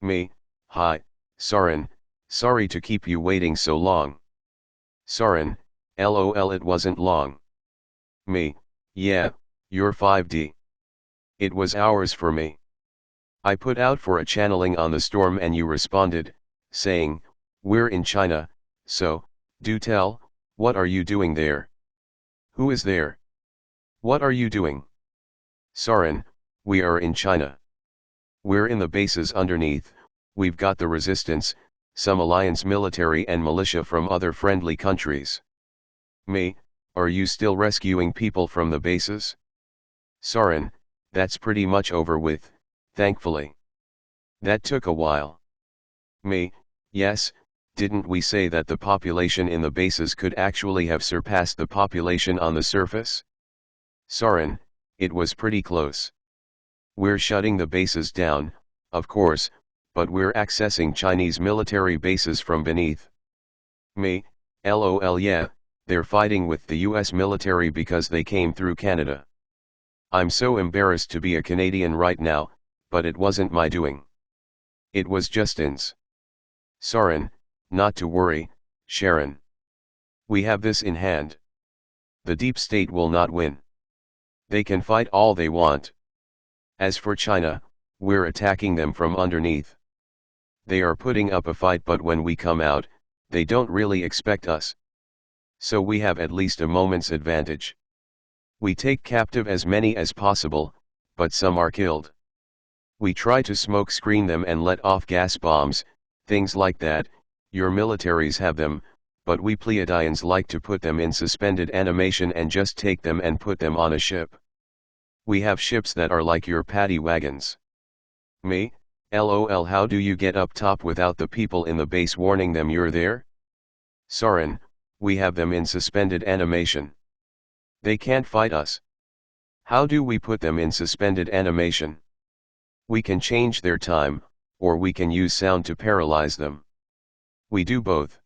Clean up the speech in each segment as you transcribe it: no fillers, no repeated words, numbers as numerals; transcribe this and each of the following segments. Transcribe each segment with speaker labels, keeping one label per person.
Speaker 1: Me, hi, Soren, sorry to keep you waiting so long. Soren, lol, it wasn't long. Me, yeah, you're 5D. It was hours for me. I put out for a channeling on the storm and you responded, saying, we're in China, so, do tell, what are you doing there? Who is there? What are you doing? Soren, we are in China. We're in the bases underneath, we've got the resistance, some alliance military and militia from other friendly countries. Me, are you still rescuing people from the bases? Soren, that's pretty much over with, thankfully. That took a while. Me, yes, didn't we say that the population in the bases could actually have surpassed the population on the surface? Soren, it was pretty close. We're shutting the bases down, of course, but we're accessing Chinese military bases from beneath. Me, lol, yeah, they're fighting with the US military because they came through Canada. I'm so embarrassed to be a Canadian right now, but it wasn't my doing. It was Justin's. Soren, not to worry, Sheran. We have this in hand. The deep state will not win. They can fight all they want. As for China, we're attacking them from underneath. They are putting up a fight, but when we come out, they don't really expect us. So we have at least a moment's advantage. We take captive as many as possible, but some are killed. We try to smoke screen them and let off gas bombs, things like that. Your militaries have them, but we Pleiadians like to put them in suspended animation and just take them and put them on a ship. We have ships that are like your paddy wagons. Me, lol, how do you get up top without the people in the base warning them you're there? Soren, we have them in suspended animation. They can't fight us. How do we put them in suspended animation? We can change their time, or we can use sound to paralyze them. We do both.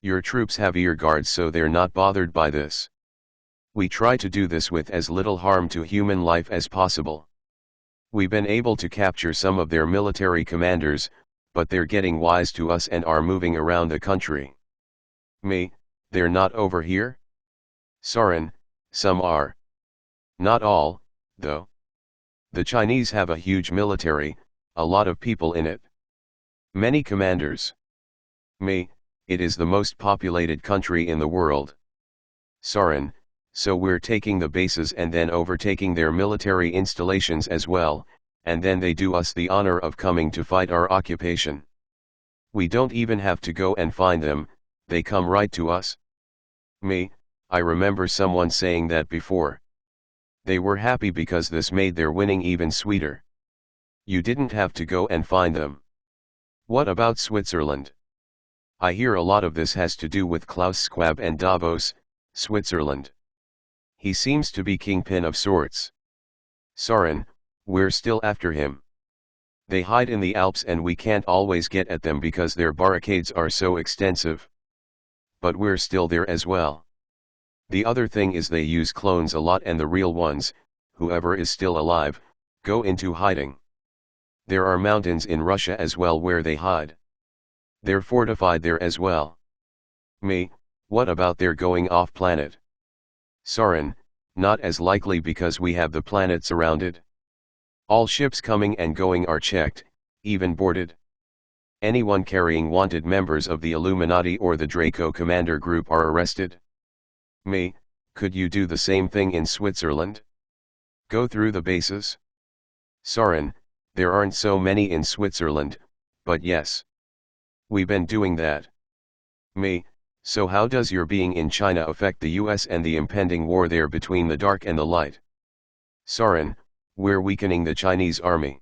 Speaker 1: Your troops have ear guards so they're not bothered by this. We try to do this with as little harm to human life as possible. We've been able to capture some of their military commanders, but they're getting wise to us and are moving around the country. Me, they're not over here? Soren, some are. Not all, though. The Chinese have a huge military, a lot of people in it. Many commanders. Me, it is the most populated country in the world. Soren, so we're taking the bases and then overtaking their military installations as well, and then they do us the honor of coming to fight our occupation. We don't even have to go and find them, they come right to us. Me, I remember someone saying that before. They were happy because this made their winning even sweeter. You didn't have to go and find them. What about Switzerland? I hear a lot of this has to do with Klaus Schwab and Davos, Switzerland. He seems to be kingpin of sorts. Soren, we're still after him. They hide in the Alps and we can't always get at them because their barricades are so extensive. But we're still there as well. The other thing is they use clones a lot and the real ones, whoever is still alive, go into hiding. There are mountains in Russia as well where they hide. They're fortified there as well. Me, what about their going off planet? Soren, not as likely because we have the planet surrounded. All ships coming and going are checked, even boarded. Anyone carrying wanted members of the Illuminati or the Draco Commander Group are arrested. Me, could you do the same thing in Switzerland? Go through the bases? Soren, there aren't so many in Switzerland, but yes. We've been doing that. Me, so how does your being in China affect the US and the impending war there between the dark and the light? Soren, we're weakening the Chinese army.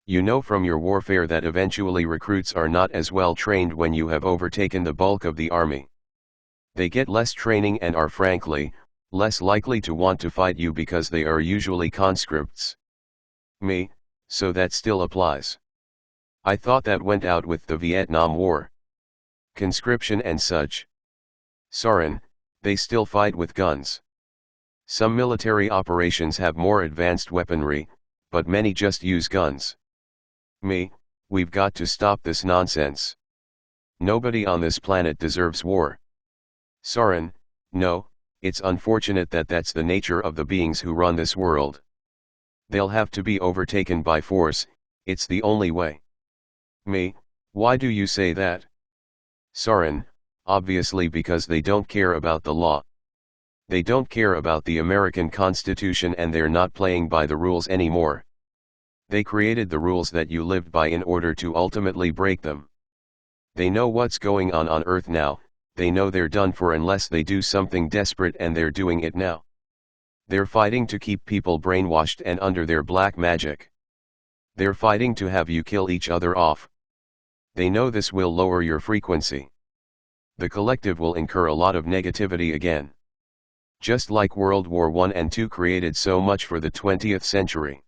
Speaker 1: You know from your warfare that eventually recruits are not as well trained when you have overtaken the bulk of the army. They get less training and are frankly, less likely to want to fight you because they are usually conscripts. Me, so that still applies. I thought that went out with the Vietnam War. Conscription and such. Soren, they still fight with guns. Some military operations have more advanced weaponry, but many just use guns. Me, We've got to stop this nonsense. Nobody on this planet deserves war. Soren, no, it's unfortunate that that's the nature of the beings who run this world. They'll have to be overtaken by force, it's the only way. Me, why do you say that? Soren, obviously because they don't care about the law. They don't care about the American Constitution and they're not playing by the rules anymore. They created the rules that you lived by in order to ultimately break them. They know what's going on Earth now, they know they're done for unless they do something desperate and they're doing it now. They're fighting to keep people brainwashed and under their black magic. They're fighting to have you kill each other off. They know this will lower your frequency. The collective will incur a lot of negativity again. Just like World War I and II created so much for the 20th century.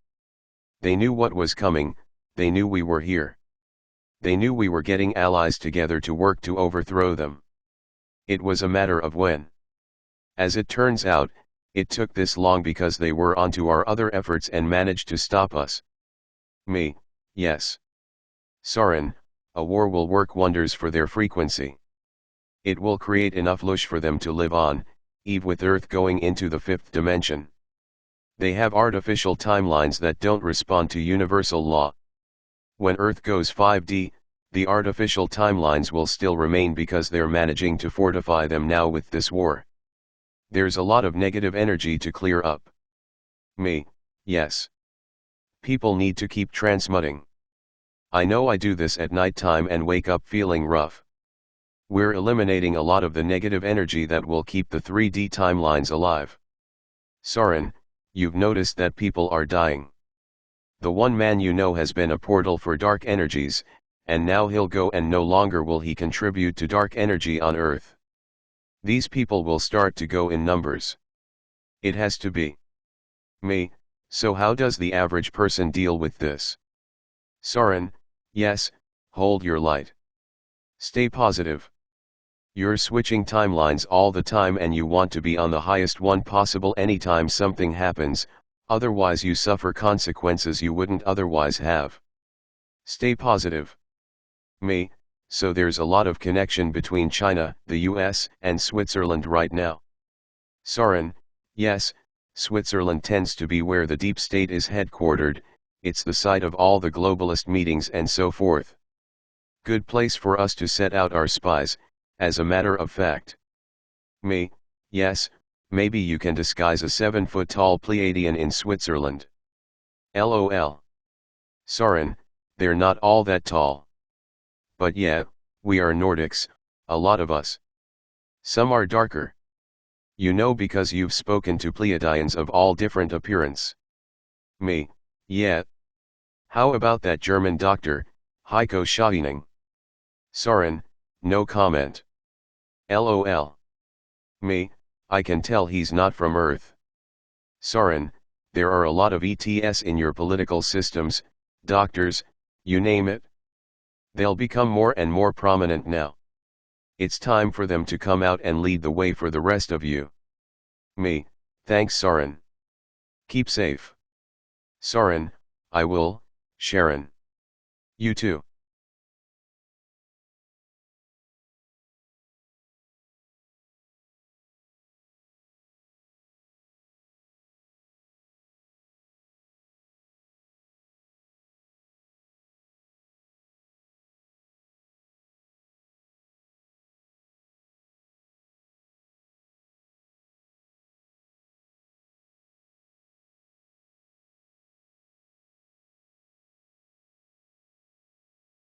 Speaker 1: They knew what was coming, they knew we were here. They knew we were getting allies together to work to overthrow them. It was a matter of when. As it turns out, it took this long because they were onto our other efforts and managed to stop us. Me, yes. Soren, a war will work wonders for their frequency. It will create enough lush for them to live on, Eve with Earth going into the fifth dimension. They have artificial timelines that don't respond to universal law. When Earth goes 5D, the artificial timelines will still remain because they're managing to fortify them now with this war. There's a lot of negative energy to clear up. Me, yes. People need to keep transmuting. I know I do this at night time and wake up feeling rough. We're eliminating a lot of the negative energy that will keep the 3D timelines alive. Soren, you've noticed that people are dying. The one man you know has been a portal for dark energies, and now he'll go and no longer will he contribute to dark energy on Earth. These people will start to go in numbers. It has to be. Me, so how does the average person deal with this? Soren, yes, hold your light. Stay positive. You're switching timelines all the time and you want to be on the highest one possible anytime something happens, otherwise you suffer consequences you wouldn't otherwise have. Stay positive. Me, so there's a lot of connection between China, the US, and Switzerland right now. Soren, yes, Switzerland tends to be where the deep state is headquartered, it's the site of all the globalist meetings and so forth. Good place for us to set out our spies, as a matter of fact. Me, yes, maybe you can disguise a 7-foot-tall Pleiadian in Switzerland. LOL. Soren, they're not all that tall. But yeah, we are Nordics, a lot of us. Some are darker. You know because you've spoken to Pleiadians of all different appearance. Me, yeah. How about that German doctor, Heiko Scheining? Soren, no comment. LOL. Me, I can tell he's not from Earth. Soren, there are a lot of ETS in your political systems, doctors, you name it. They'll become more and more prominent now. It's time for them to come out and lead the way for the rest of you. Me, thanks Soren. Keep safe. Soren, I will, Sheran. You too.